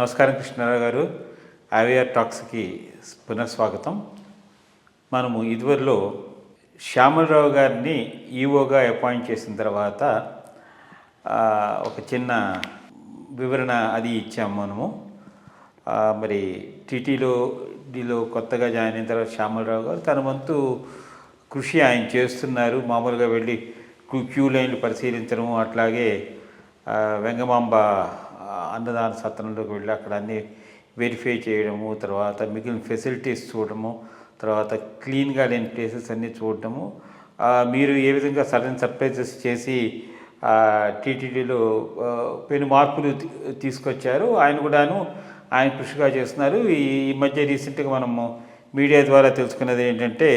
నమస్కారం కృష్ణారావు గారు. అవేర్ టాక్స్కి పునఃస్వాగతం. మనము ఇదివరలో శ్యామలరావు గారిని ఈఓగా అపాయింట్ చేసిన తర్వాత ఒక చిన్న వివరణ అది ఇచ్చాము మనము. మరి టీటీడీలో కొత్తగా జాయిన్ అయిన తర్వాత శ్యామలరావు గారు తన వంతు కృషి ఆయన చేస్తున్నారు. మామూలుగా వెళ్ళి క్యూ లైన్లు పరిశీలించడము, అట్లాగే వెంగమాంబ అన్నదాన సత్రంలోకి వెళ్ళి అక్కడ అన్నీ వెరిఫై చేయడము, తర్వాత మిగిలిన ఫెసిలిటీస్ చూడడము, తర్వాత క్లీన్గా లేని ప్లేసెస్ అన్నీ చూడటము, మీరు ఏ విధంగా సడన్ సర్ప్రైజెస్ చేసి టీటీడీలో పెను మార్పులు తీసుకొచ్చారు. ఆయన కూడాను ఆయన కృషిగా చేస్తున్నారు. ఈ మధ్య రీసెంట్గా మనము మీడియా ద్వారా తెలుసుకున్నది ఏంటంటే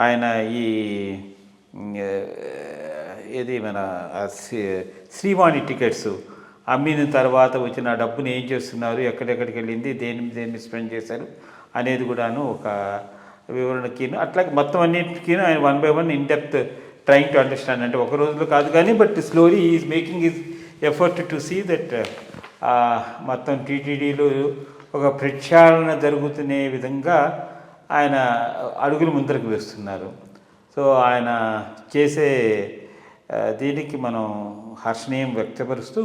ఆయన మన శ్రీవాణి టికెట్స్ అమ్మిన తర్వాత వచ్చిన డబ్బుని ఏం చేస్తున్నారు, ఎక్కడెక్కడికి వెళ్ళింది, దేన్ని స్పెండ్ చేశారు అనేది కూడాను ఒక వివరణకి, అట్లాగే మొత్తం అన్నింటికీ ఆయన 1 by 1 in depth trying to understand. అంటే ఒక రోజులో కాదు కానీ but slowly is making his effort to see that మొత్తం టీటీడీలో ఒక ప్రక్షాళన జరుగుతునే విధంగా ఆయన అడుగులు ముందరకు వేస్తున్నారు. సో ఆయన చేసే దీనికి మనం హర్షణీయం వ్యక్తపరుస్తూ,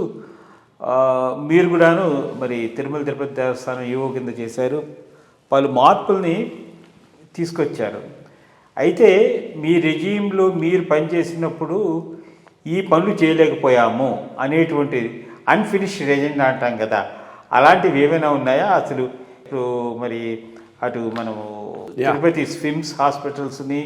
మీరు కూడాను మరి తిరుమల తిరుపతి దేవస్థానం ఈవో కింద చేశారు, పలు మార్పుల్ని తీసుకొచ్చారు. అయితే మీ రెజీమ్లో మీరు పనిచేసినప్పుడు ఈ పనులు చేయలేకపోయాము అనేటువంటి అన్ఫినిష్డ్ ఎజెండా అంటాం కదా, అలాంటివి ఏమైనా ఉన్నాయా అసలు? ఇప్పుడు మరి అటు మనము తిరుపతి స్విమ్స్ హాస్పిటల్స్ని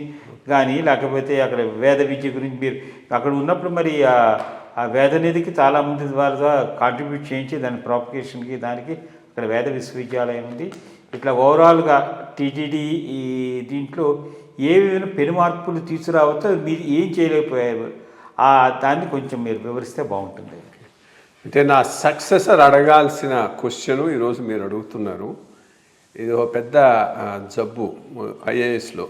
కానీ, లేకపోతే అక్కడ వేద విద్య గురించి మీరు అక్కడ ఉన్నప్పుడు మరి ఆ వేద నిధికి చాలామంది ద్వారా కాంట్రిబ్యూట్ చేయించి దాని ప్రాపగేషన్కి దానికి అక్కడ వేద విశ్వవిద్యాలయం ఉంది. ఇట్లా ఓవరాల్గా టీటీడీ ఈ దీంట్లో ఏ విధమైన పెను మార్పులు తీసుకురావచ్చో మీరు ఏం చేయలేకపోయారు, దాన్ని కొంచెం మీరు వివరిస్తే బాగుంటుంది. అంటే నా సక్సెసర్ అడగాల్సిన క్వశ్చను ఈరోజు మీరు అడుగుతున్నారు. ఇది ఒక పెద్ద జబ్బు ఐఏఎస్లో.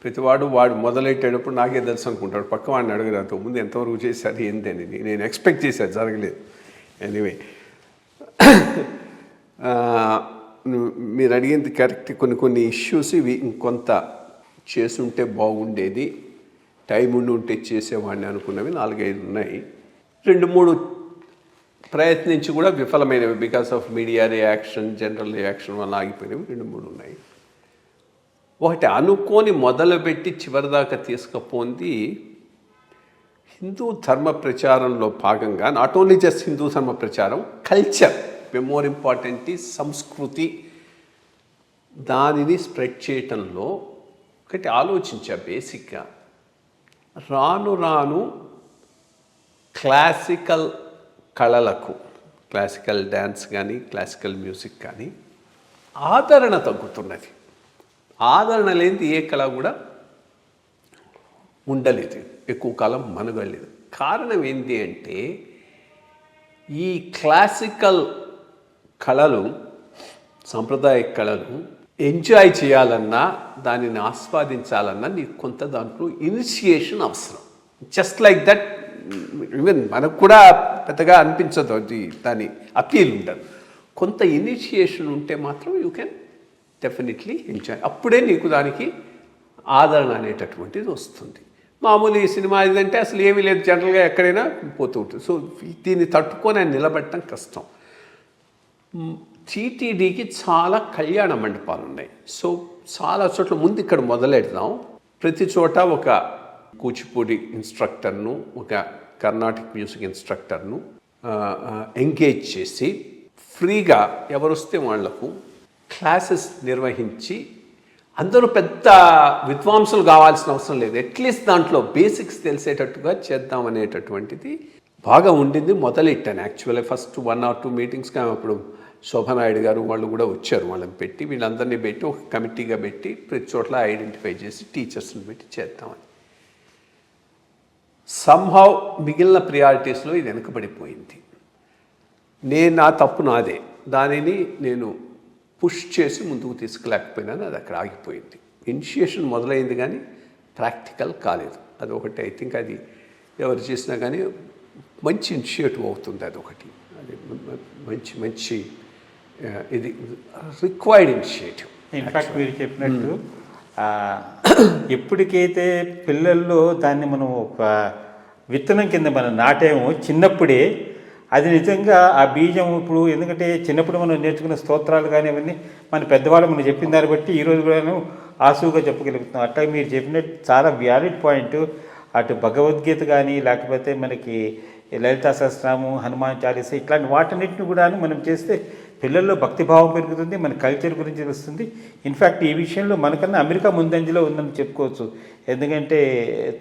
ప్రతివాడు వాడు మొదలెట్టేటప్పుడు నాకే తెలుసు అనుకుంటాడు, పక్క వాడిని అడగరు అంతకుముందు ఎంతవరకు చేశారు ఏంటి అనేది. నేను ఎక్స్పెక్ట్ చేశాను, జరగలేదు. ఎనీవే, మీరు అడిగింది కరెక్ట్. కొన్ని ఇష్యూస్ ఇవి ఇంకొంత చేసుంటే బాగుండేది, టైం ఉంటే చేసేవాడిని అనుకున్నవి 4-5 ఉన్నాయి. 2-3 ప్రయత్నించి కూడా విఫలమైనవి. Because of media reaction, general reaction వల్ల ఆగిపోయినవి 2-3 ఉన్నాయి. ఒకటి అనుకోని మొదలుపెట్టి చివరిదాకా తీసుకుపోంది హిందూ ధర్మ ప్రచారంలో భాగంగా. నాట్ ఓన్లీ జస్ట్ హిందూ ధర్మ ప్రచారం, కల్చర్, మోర్ ఇంపార్టెంట్ ఈ సంస్కృతి, దానిని స్ప్రెడ్ చేయటంలో ఒకటి ఆలోచించా. బేసిక్గా రాను రాను క్లాసికల్ కళలకు, క్లాసికల్ డ్యాన్స్ కానీ క్లాసికల్ మ్యూజిక్ కానీ ఆదరణ తగ్గుతున్నది. ఆదరణ లేనిది ఏ కళ కూడా ఉండలేదు, ఎక్కువ కాలం మనుగలేదు. కారణం ఏంటి అంటే ఈ క్లాసికల్ కళలు, సాంప్రదాయ కళలు ఎంజాయ్ చేయాలన్నా, దానిని ఆస్వాదించాలన్నా నీకు కొంత దాంట్లో ఇనిషియేషన్ అవసరం. Just like that. ఈవెన్ మనకు కూడా పెద్దగా అనిపించదు, అది దాని అపీల్ ఉండదు. కొంత ఇనిషియేషన్ ఉంటే మాత్రం యూ కెన్ డెఫినెట్లీ ఎంజాయ్. అప్పుడే నీకు దానికి ఆదరణ అనేటటువంటిది వస్తుంది. మామూలు ఈ సినిమా ఇదంటే అసలు ఏమీ లేదు, జనరల్గా ఎక్కడైనా పోతూ ఉంటుంది. సో దీన్ని తట్టుకొని నిలబెట్టడం కష్టం. టీటీడీకి చాలా కళ్యాణ మండపాలు ఉన్నాయి. సో చాలా చోట్ల ముందు ఇక్కడ మొదలెడదాం. ప్రతి చోట ఒక కూచిపూడి ఇన్స్ట్రక్టర్ను, ఒక కర్ణాటిక్ మ్యూజిక్ ఇన్స్ట్రక్టర్ను ఎంగేజ్ చేసి ఫ్రీగా ఎవరొస్తే వాళ్లకు క్లాసెస్ నిర్వహించి, అందరూ పెద్ద విద్వాంసులు కావాల్సిన అవసరం లేదు, అట్లీస్ట్ దాంట్లో బేసిక్స్ తెలిసేటట్టుగా చేద్దాం అనేటటువంటిది బాగా ఉండింది. మొదలెట్టాను యాక్చువల్లీ. ఫస్ట్ 1 or 2 మీటింగ్స్గా అప్పుడు శోభనాయుడు గారు వాళ్ళు కూడా వచ్చారు. వాళ్ళని పెట్టి, వీళ్ళందరినీ పెట్టి ఒక కమిటీగా పెట్టి ప్రతి చోట్ల ఐడెంటిఫై చేసి టీచర్స్ని పెట్టి చేద్దామని. సంహౌ మిగిలిన ప్రియారిటీస్లో ఇది వెనుకబడిపోయింది. నా తప్పు నాదే. దానిని నేను పుష్ చేసి ముందుకు తీసుకులేకపోయినాను, అది అక్కడ ఆగిపోయింది. ఇనిషియేషన్ మొదలైంది కానీ ప్రాక్టికల్ కాలేదు. అది ఒకటి. ఐ థింక్ అది ఎవరు చేసినా కానీ మంచి ఇనిషియేటివ్ అవుతుంది. అదొకటి, అది మంచి ఇది రిక్వైర్డ్ ఇనిషియేటివ్. ఇన్ఫ్యాక్ట్ మీరు చెప్పినట్టు ఎప్పటికైతే పిల్లల్లో దాన్ని మనం ఒక విత్తనం కింద మనం నాటేమో చిన్నప్పుడే, అది నిజంగా ఆ బీజం ఇప్పుడు, ఎందుకంటే చిన్నప్పుడు మనం నేర్చుకున్న స్తోత్రాలు కానీ అవన్నీ మన పెద్దవాళ్ళు మనం చెప్పిన దాన్ని బట్టి ఈరోజు కూడా ఆసువుగా చెప్పగలుగుతున్నాం. అట్లా మీరు చెప్పినట్టు చాలా వ్యాలిడ్ పాయింట్. అటు భగవద్గీత కానీ లేకపోతే మనకి లలితా సహస్రనామం, హనుమాన్ చాలీసా ఇట్లాంటి వాటన్నిటిని కూడా మనం చేస్తే పిల్లల్లో భక్తిభావం పెరుగుతుంది, మన కల్చర్ గురించి తెలుస్తుంది. ఇన్ఫ్యాక్ట్ ఈ విషయంలో మనకన్నా అమెరికా ముందంజలో ఉందని చెప్పుకోవచ్చు. ఎందుకంటే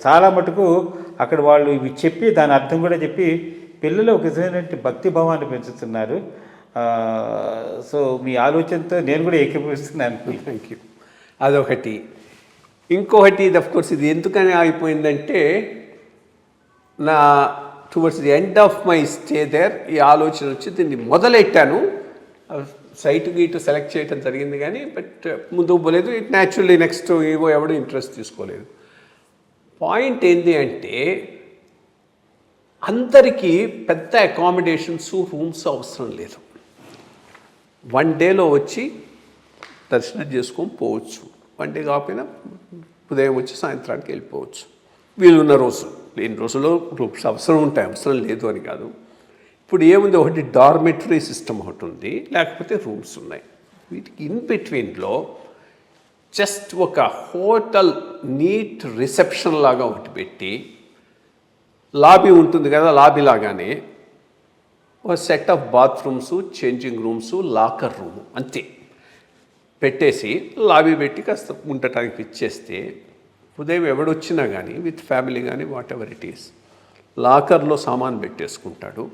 చాలా మటుకు అక్కడ వాళ్ళు ఇవి చెప్పి దాని అర్థం కూడా చెప్పి పిల్లలు ఒక విధమైన భక్తిభావాన్ని పెంచుతున్నారు. సో మీ ఆలోచనతో నేను కూడా ఏకీభవిస్తున్నాను. Thank you. అదొకటి. ఇంకొకటి ఇది కోర్స్ ఇది ఎందుకని ఆగిపోయిందంటే, నా towards the end of my stay there ఈ ఆలోచన వచ్చి దీన్ని మొదలెట్టాను. సైట్ గీటు సెలెక్ట్ చేయడం జరిగింది కానీ బట్ ముందుకు పోలేదు. ఇట్ న్యాచురల్లీ నెక్స్ట్ ఏవో ఎవడో ఇంట్రెస్ట్ తీసుకోలేదు. పాయింట్ ఏంటి అంటే, అందరికీ పెద్ద అకామిడేషన్స్, రూమ్స్ అవసరం లేదు. 1 డేలో వచ్చి దర్శనం చేసుకొని పోవచ్చు. 1 డే కాకపోయినా ఉదయం వచ్చి సాయంత్రానికి వెళ్ళిపోవచ్చు. వీలున్న రోజులు, లేని రోజుల్లో రూమ్స్ అవసరం ఉంటాయి, అవసరం లేదు అని కాదు. ఇప్పుడు ఏముంది, ఒకటి డార్మెటరీ సిస్టమ్ ఒకటి ఉంది, లేకపోతే రూమ్స్ ఉన్నాయి. వీటికి ఇన్ బిట్వీన్లో జస్ట్ ఒక హోటల్ నీట్ రిసెప్షన్ లాగా ఒకటి పెట్టి, లాబీ ఉంటుంది కదా, లాబీ లాగానే ఒక set of bathrooms, changing rooms, locker room అంతే పెట్టేసి లాబీ పెట్టి కాస్త ఉండటానికి ఇచ్చేస్తే ఉదయం ఎవడొచ్చినా కానీ విత్ ఫ్యామిలీ కానీ వాట్ ఎవర్ ఇట్ ఈస్ లాకర్లో సామాన్ పెట్టేసుకుంటాడు.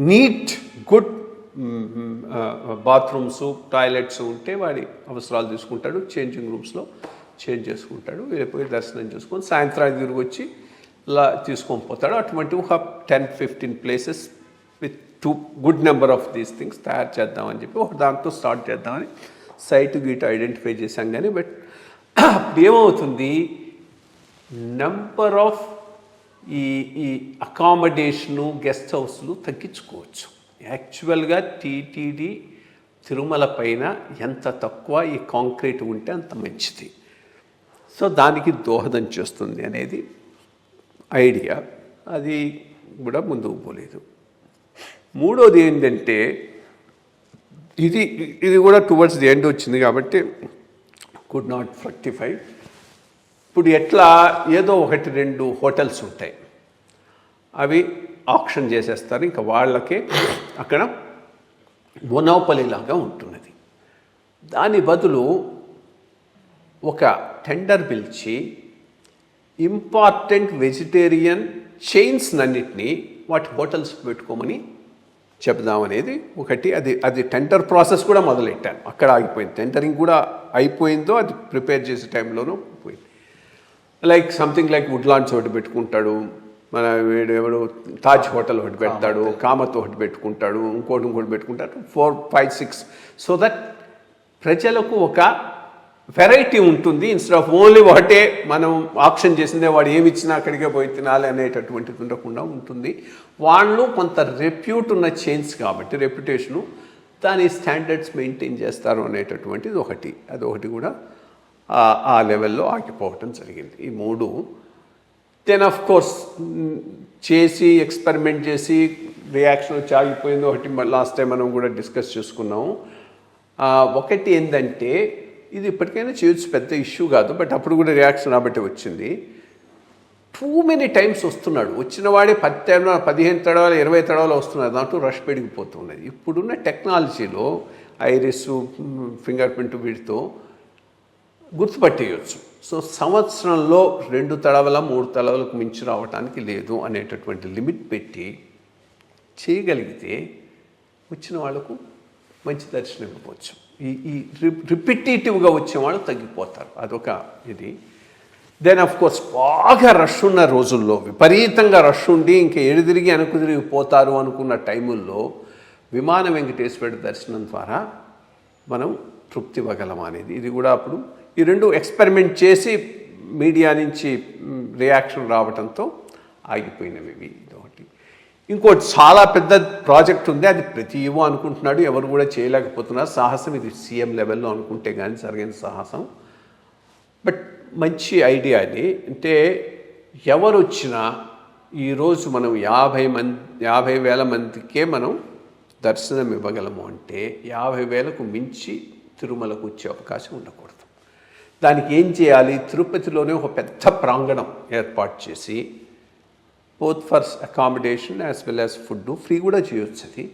నీట్ గుడ్ బాత్రూమ్స్, టాయిలెట్స్ ఉంటే వాడి అవసరాలు తీసుకుంటాడు, చేంజింగ్ రూమ్స్లో చేంజ్ చేసుకుంటాడు, వెళ్ళిపోయి దర్శనం చేసుకొని సాయంత్రానికి తిరిగి వచ్చి తీసుకొని పోతాడు. అటువంటి ఒక 10-15 places with good number of these things తయారు చేద్దామని చెప్పి ఒక దాంతో స్టార్ట్ చేద్దామని సైట్ గీట్ ఐడెంటిఫై చేశాం. కానీ బట్ ఏమవుతుంది, నెంబర్ ఆఫ్ ఈ అకామిడేషను, గెస్ట్ హౌస్లు తగ్గించుకోవచ్చు. యాక్చువల్గా టీటీడీ తిరుమల పైన ఎంత తక్కువ ఈ కాంక్రీట్ ఉంటే అంత మంచిది. సో దానికి దోహదం చేస్తుంది అనేది ఐడియా. అది కూడా ముందుకు పోలేదు. మూడోది ఏంటంటే, ఇది కూడా టువర్డ్స్ ది ఎండ్ వచ్చింది కాబట్టి కుడ్ నాట్ ఫ్రక్టిఫై. ఇప్పుడు ఎట్లా ఏదో 1-2 హోటల్స్ ఉంటాయి, అవి ఆక్షన్ చేసేస్తారు. ఇంకా వాళ్ళకే అక్కడ మొనోపలి లాగా ఉంటున్నది. దాని బదులు ఒక టెండర్ పిలిచి ఇంపార్టెంట్ వెజిటేరియన్ చైన్స్ అన్నిటినీ వాటి హోటల్స్ పెట్టుకోమని చెప్దామనేది ఒకటి. అది టెండర్ ప్రాసెస్ కూడా మొదలెట్టాను, అక్కడ ఆగిపోయింది. టెండరింగ్ కూడా అయిపోయిందో అది ప్రిపేర్ చేసే టైంలోనూ పోయింది. లైక్ సంథింగ్ లైక్ వుడ్లాండ్స్ ఒకటి పెట్టుకుంటాడు, మన ఎవడు తాజ్ హోటల్ ఒకటి పెడతాడు, కామత్ ఒకటి పెట్టుకుంటాడు, ఇంకోటి పెట్టుకుంటాడు, 4, 5, 6. సో దట్ ప్రజలకు ఒక వెరైటీ ఉంటుంది. ఇన్స్టెడ్ ఆఫ్ ఓన్లీ ఒకటే మనం ఆప్షన్ చేసిందే వాడు ఏమి ఇచ్చినా అక్కడికే పోయి తినాలి అనేటటువంటిది ఉండకుండా ఉంటుంది. వాళ్ళు కొంత రెప్యూట్ ఉన్న చైన్స్ కాబట్టి రెప్యుటేషను దాని స్టాండర్డ్స్ మెయింటైన్ చేస్తారు అనేటటువంటిది ఒకటి. అదొకటి కూడా ఆ లెవెల్లో ఆగిపోవటం జరిగింది. ఈ 3 దెన్ ఆఫ్ కోర్స్ చేసి ఎక్స్పెరిమెంట్ చేసి రియాక్షన్ వచ్చి ఆగిపోయింది. ఒకటి లాస్ట్ టైం మనం కూడా డిస్కస్ చేసుకున్నాము. ఒకటి ఏంటంటే, ఇది ఇప్పటికైనా చేయొచ్చు, పెద్ద ఇష్యూ కాదు, బట్ అప్పుడు కూడా రియాక్షన్ రాబట్టి వచ్చింది. టూ మెనీ టైమ్స్ వస్తున్నాడు, వచ్చిన వాడే 10 15 తడవలు 20 తడవలు వస్తున్నారు, దాంట్లో రష్ పెరిగిపోతున్నది. ఇప్పుడున్న టెక్నాలజీలో ఐరిస్, ఫింగర్ ప్రింట్ వీటితో గుర్తుపట్టేయచ్చు. సో సంవత్సరంలో 2 తడవల 3 తడవలకు మించి రావడానికి లేదు అనేటటువంటి లిమిట్ పెట్టి చేయగలిగితే వచ్చిన వాళ్ళకు మంచి దర్శనం ఇవ్వచ్చు. ఈ రిపిటేటివ్గా వచ్చేవాళ్ళు తగ్గిపోతారు, అదొక ఇది. దెన్ ఆఫ్ కోర్స్ బాగా రష్ ఉన్న రోజుల్లో, విపరీతంగా రష్ ఉండి ఇంకా ఎడుదిరిగి వెనకుదిరిగి పోతారు అనుకున్న టైముల్లో విమాన వెంకటేశ్వర దర్శనం ద్వారా మనం తృప్తి ఇవ్వగలం అనేది. ఇది కూడా అప్పుడు ఈ 2 ఎక్స్పెరిమెంట్ చేసి మీడియా నుంచి రియాక్షన్ రావడంతో ఆగిపోయినవి ఇవి. ఇదొకటి. ఇంకోటి చాలా పెద్ద ప్రాజెక్ట్ ఉంది, అది ప్రతి యువ అనుకుంటున్నాడు, ఎవరు కూడా చేయలేకపోతున్నారు. సాహసం ఇది సీఎం లెవెల్లో అనుకుంటే కానీ జరిగిన సాహసం. బట్ మంచి ఐడియా అది. అంటే ఎవరు వచ్చినా ఈరోజు మనం 50,000 మందికే మనం దర్శనం ఇవ్వగలము అంటే 50,000కు మించి తిరుమలకు వచ్చే అవకాశం ఉండకూడదు. దానికి ఏం చేయాలి? తిరుపతిలోనే ఒక పెద్ద ప్రాంగణం ఏర్పాటు చేసి both for accommodation as well as food free కూడా చేయొచ్చు. అది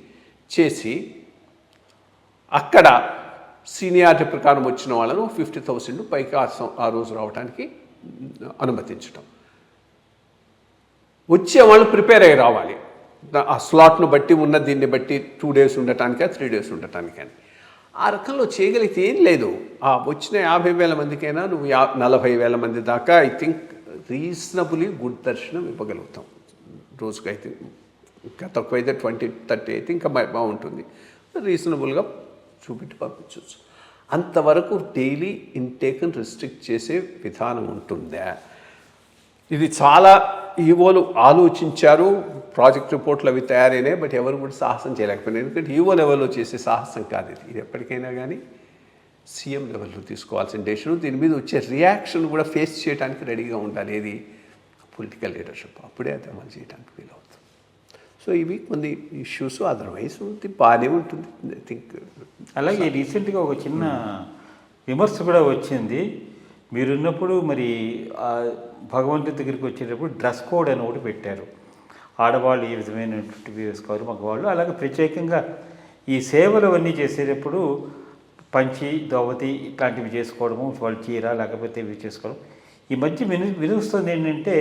చేసి అక్కడ సీనియారిటీ ప్రకారం వచ్చిన వాళ్ళను 50,000 పైకి ఆ రోజు రావడానికి అనుమతించడం. వచ్చే వాళ్ళు ప్రిపేర్ అయ్యి రావాలి. ఆ స్లాట్ను బట్టి ఉన్న దీన్ని బట్టి 2 days ఉండటానికా 3 days ఉండటానికని. ఆ రకంలో చేయగలిగితే ఏం లేదు. ఆ వచ్చిన 50,000 మందికైనా నువ్వు 40,000 మంది దాకా ఐ థింక్ రీజనబుల్లీ గుడ్ దర్శనం ఇవ్వగలుగుతాం రోజుకి. అయితే ఇంకా తక్కువైతే 20-30 అయితే ఇంకా బాగుంటుంది. రీజనబుల్గా చూపెట్టి పంపించవచ్చు. అంతవరకు డైలీ ఇంటేక్ని రెస్ట్రిక్ట్ చేసే విధానం ఉంటుందా? ఇది చాలా ఈవోలు ఆలోచించారు, ప్రాజెక్ట్ రిపోర్ట్లు అవి తయారైనాయి, బట్ ఎవరు కూడా సాహసం చేయలేకపోయినారు. ఎందుకంటే ఈవో లెవెల్లో చేసే సాహసం కాదు ఇది. ఇది ఎప్పటికైనా కానీ సీఎం లెవెల్లో తీసుకోవాల్సిన డెసిషన్. దీని మీద వచ్చే రియాక్షన్ కూడా ఫేస్ చేయడానికి రెడీగా ఉండాలి. ఏది పొలిటికల్ లీడర్షిప్. అప్పుడే అది అమలు చేయడానికి వీలవుతుంది. సో ఇవి కొన్ని ఇష్యూస్. అదర్వైజ్ బాగానే ఉంటుంది ఐ థింక్. అలాగే రీసెంట్గా ఒక చిన్న విమర్శ కూడా వచ్చింది. మీరున్నప్పుడు మరి భగవంతుడి దగ్గరికి వచ్చేటప్పుడు డ్రెస్ కోడ్ అని ఒకటి పెట్టారు. ఆడవాళ్ళు ఈ విధమైనటువంటి వేసుకోవాలి, మగవాళ్ళు. అలాగే ప్రత్యేకంగా ఈ సేవలు అవన్నీ చేసేటప్పుడు పంచి దోవతి ఇట్లాంటివి చేసుకోవడము, వాళ్ళు చీర లేకపోతే ఇవి చేసుకోవడం. ఈ మధ్య వినిపిస్తుంది ఏంటంటే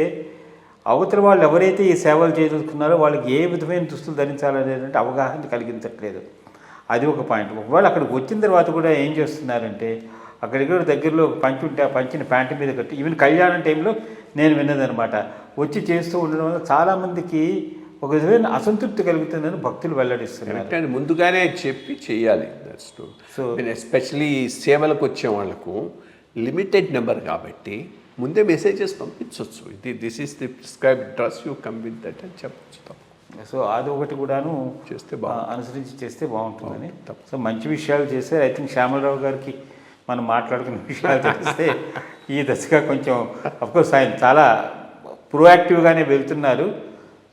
అవతల వాళ్ళు ఎవరైతే ఈ సేవలు చేయదలుచుకున్నారో వాళ్ళకి ఏ విధమైన దుస్తులు ధరించాలనేటువంటి అవగాహన కలిగించట్లేదు. అది ఒక పాయింట్. ఒకవేళ అక్కడికి వచ్చిన తర్వాత కూడా ఏం చేస్తున్నారంటే అక్కడికి దగ్గరలో పంచి ఉంటే ఆ పంచిన ప్యాంటు మీద కట్టి, ఈవెన్ కళ్యాణం టైంలో నేను విన్నదనమాట, వచ్చి చేస్తూ ఉండడం వల్ల చాలామందికి ఒక విధమైన అసంతృప్తి కలుగుతుందని భక్తులు వెల్లడిస్తున్నారు. ముందుగానే చెప్పి చేయాలి. సో ఎస్పెషలీ సేవలకు వచ్చే వాళ్ళకు లిమిటెడ్ నెంబర్ కాబట్టి ముందే మెసేజెస్ పంపించవచ్చు. This is the prescribe dress, you come with that అని చెప్పచ్చు. సో అది ఒకటి కూడాను చేస్తే అనుసరించి చేస్తే బాగుంటుందని. సో మంచి విషయాలు చేస్తే ఐ థింక్ శ్యామలరావు గారికి మనం మాట్లాడుకున్న విషయాలు తెలిస్తే ఈ దశగా కొంచెం అఫ్కోర్స్ ఆయన చాలా ప్రోయాక్టివ్గానే వెళ్తున్నారు.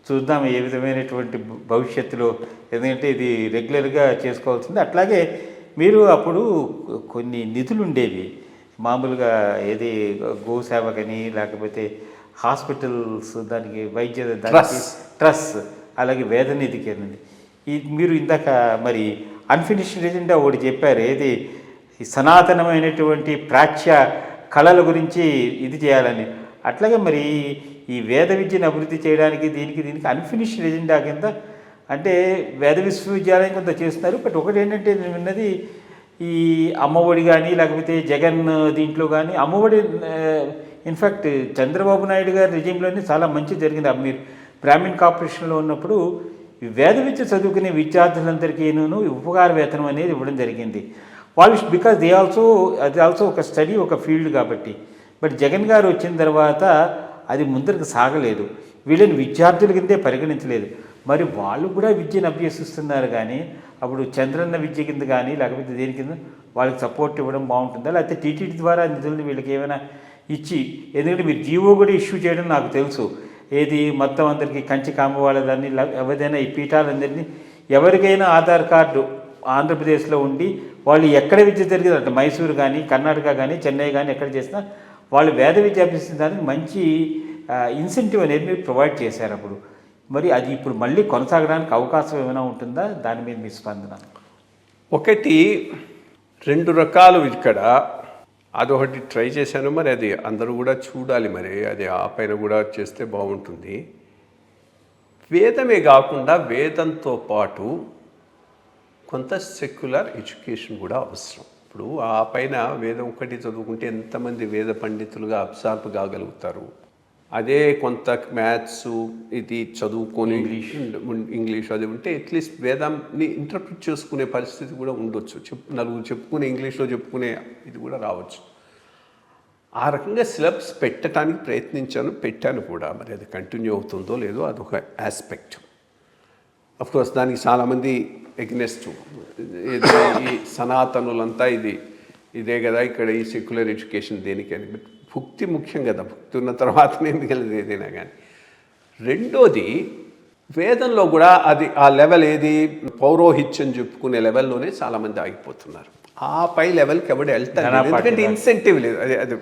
చూద్దాం ఏ విధమైనటువంటి భవిష్యత్తులో, ఎందుకంటే ఇది రెగ్యులర్గా చేసుకోవాల్సింది. అట్లాగే మీరు అప్పుడు కొన్ని నిధులు ఉండేవి మామూలుగా, ఏది గోసేవకని లేకపోతే హాస్పిటల్స్ దానికి వైద్య దానికి ట్రస్ట్, అలాగే వేదనిధికి అనండి. మీరు ఇందాక మరి అన్ఫినిష్డ్ ఎజెండా ఒకటి చెప్పారు, ఏది ఈ సనాతనమైనటువంటి ప్రాచ్య కళల గురించి ఇది చేయాలని. అట్లాగే మరి ఈ వేద విద్యను అభివృద్ధి చేయడానికి దీనికి అన్ఫినిష్డ్ ఎజెండా కింద అంటే వేద విశ్వవిద్యాలయం కొంత చేస్తున్నారు. బట్ ఒకటి ఏంటంటే నేను విన్నది ఈ అమ్మఒడి కానీ లేకపోతే జగన్ దీంట్లో కానీ అమ్మఒడి ఇన్ఫ్యాక్ట్ చంద్రబాబు నాయుడు గారి రిజిమ్లోనే చాలా మంచి జరిగింది. మీరు బ్రాహ్మణ్ కార్పొరేషన్లో ఉన్నప్పుడు వేద విద్య చదువుకునే విద్యార్థులందరికీను ఉపకార వేతనం అనేది ఇవ్వడం జరిగింది. వాళ్ళు బికాజ్ అది ఆల్సో ఒక స్టడీ, ఒక ఫీల్డ్ కాబట్టి. బట్ జగన్ గారు వచ్చిన తర్వాత అది ముందరికి సాగలేదు, వీళ్ళని విద్యార్థుల కిందే పరిగణించలేదు. మరి వాళ్ళు కూడా విద్యను అభ్యసిస్తున్నారు, కానీ అప్పుడు చంద్రన్న విద్య కింద కానీ లేకపోతే దేని కింద వాళ్ళకి సపోర్ట్ ఇవ్వడం బాగుంటుందా, లేకపోతే టీటీడీ ద్వారా నిధులను వీళ్ళకి ఏమైనా ఇచ్చి, ఎందుకంటే మీరు జీవో కూడా ఇష్యూ చేయడం నాకు తెలుసు, ఏది మొత్తం అందరికీ కంచి కామవాళ్ళదాన్ని ఎవరైనా ఈ పీఠాలందరినీ ఎవరికైనా ఆధార్ కార్డు ఆంధ్రప్రదేశ్లో ఉండి వాళ్ళు ఎక్కడ విద్య జరిగింది అంటే మైసూరు కానీ కర్ణాటక కానీ చెన్నై కానీ ఎక్కడ చేసినా వాళ్ళు వేద విద్య అభ్యసించడానికి మంచి ఇన్సెంటివ్ అనేది మీరు ప్రొవైడ్ చేశారు అప్పుడు. మరి అది ఇప్పుడు మళ్ళీ కొనసాగడానికి అవకాశం ఏమైనా ఉంటుందా? దాని మీద మీ స్పందన. ఒకటి 2 రకాలు ఇక్కడ. అదొకటి ట్రై చేశాను, మరి అది అందరూ కూడా చూడాలి, మరి అది ఆ పైన కూడా చేస్తే బాగుంటుంది. వేదమే కాకుండా వేదంతో పాటు కొంత సెక్యులర్ ఎడ్యుకేషన్ కూడా అవసరం. ఇప్పుడు ఆ పైన వేదం ఒకటి చదువుకుంటే ఎంతమంది వేద పండితులుగా అబ్సార్బ్ కాగలుగుతారు? అదే కొంత మ్యాథ్స్ ఇది చదువుకొని ఇంగ్లీష్ అది ఉంటే అట్లీస్ట్ వేదాన్ని ఇంటర్ప్రిట్ చేసుకునే పరిస్థితి కూడా ఉండొచ్చు. నలుగురు చెప్పుకునే ఇంగ్లీష్లో చెప్పుకునే ఇది కూడా రావచ్చు. ఆ రకంగా సిలబస్ పెట్టడానికి పెట్టాను కూడా. మరి అది కంటిన్యూ అవుతుందో లేదో అదొక ఆస్పెక్ట్. అఫ్ కోర్స్ దానికి చాలామంది ఎగ్నెస్ట్ ఈ సనాతనులంతా ఇదే కదా ఇక్కడ ఈ సెక్యులర్ ఎడ్యుకేషన్ దేనికని. బట్ భక్తి ముఖ్యం కదా, భక్తి ఉన్న తర్వాతనే మిగిలినది ఏదైనా కానీ. రెండోది వేదంలో కూడా అది ఆ లెవెల్ ఏది పౌరోహిత్యం చెప్పుకునే లెవెల్లోనే చాలామంది ఆగిపోతున్నారు. ఆ పై లెవెల్కి ఎవడు వెళ్తారు, ఎందుకంటే ఇన్సెంటివ్ లేదు. అది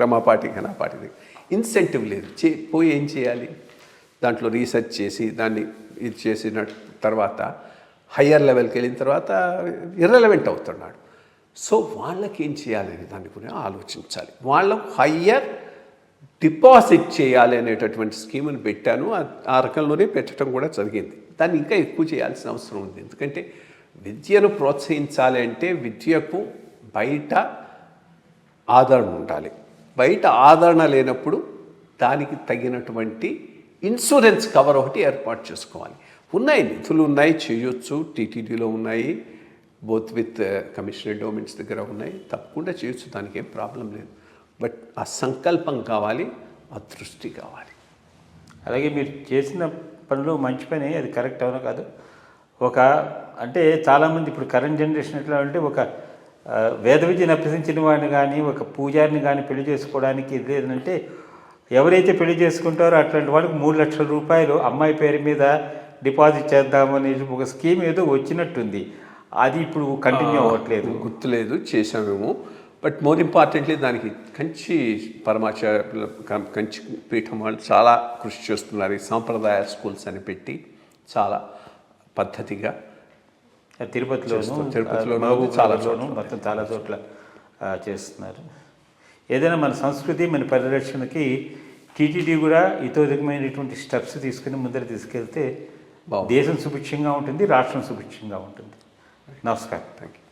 క్రమపాటి ఘనపాటి ఇన్సెంటివ్ లేదు. పోయి ఏం చేయాలి, దాంట్లో రీసెర్చ్ చేసి దాన్ని ఇది చేసిన తర్వాత హయ్యర్ లెవెల్కి వెళ్ళిన తర్వాత ఇర్రెలవెంట్ అవుతున్నాడు. సో వాళ్ళకి ఏం చేయాలని దాన్ని కూడా ఆలోచించాలి. వాళ్ళకు హయ్యర్ డిపాజిట్ చేయాలి అనేటటువంటి స్కీమ్ని పెట్టాను. ఆ రకంలోనే పెట్టడం కూడా జరిగింది. దాన్ని ఇంకా ఎక్కువ చేయాల్సిన అవసరం ఉంది. ఎందుకంటే విద్యను ప్రోత్సహించాలి అంటే విద్యకు బయట ఆదరణ ఉండాలి. బయట ఆదరణ లేనప్పుడు దానికి తగినటువంటి ఇన్సూరెన్స్ కవర్ ఒకటి ఏర్పాటు చేసుకోవాలి. ఉన్నాయి, నిధులు ఉన్నాయి, చేయొచ్చు. టీటీడీలో ఉన్నాయి, బోత్ విత్ కమిషనర్ ఎండోమెంట్స్ దగ్గర ఉన్నాయి, తప్పకుండా చేయొచ్చు, దానికి ఏం ప్రాబ్లం లేదు. బట్ ఆ సంకల్పం కావాలి, ఆ దృష్టి కావాలి. అలాగే మీరు చేసిన పనిలో మంచి పని, అది కరెక్ట్ అవునా కాదు. అంటే చాలామంది ఇప్పుడు కరెంట్ జనరేషన్ ఎట్లా అంటే వేద విద్యను అభ్యసించిన వాడిని కానీ ఒక పూజారిని కానీ పెళ్లి చేసుకోవడానికి ఇది లేదంటే ఎవరైతే పెళ్లి చేసుకుంటారో అట్లాంటి వాళ్ళకి 3 లక్షల రూపాయలు అమ్మాయి పేరు మీద డిపాజిట్ చేద్దామని ఒక స్కీమ్ ఏదో వచ్చినట్టుంది. అది ఇప్పుడు కంటిన్యూ అవ్వట్లేదు, గుర్తులేదు, చేసామేమో. బట్ మోర్ ఇంపార్టెంట్లీ దానికి కంచి కంచి పీఠం వాళ్ళు చాలా కృషి చేస్తున్నారు. ఈ సాంప్రదాయ స్కూల్స్ అని పెట్టి చాలా పద్ధతిగా తిరుపతిలోను మొత్తం చాలా చోట్ల చేస్తున్నారు. ఏదైనా మన సంస్కృతి మన పరిరక్షణకి టీటీడీ కూడా ఇతోధికమైనటువంటి స్టెప్స్ తీసుకుని ముందర తీసుకెళ్తే దేశం సుభిక్షంగా ఉంటుంది, రాష్ట్రం సుభిక్షంగా ఉంటుంది. నమస్కారం. Thank you.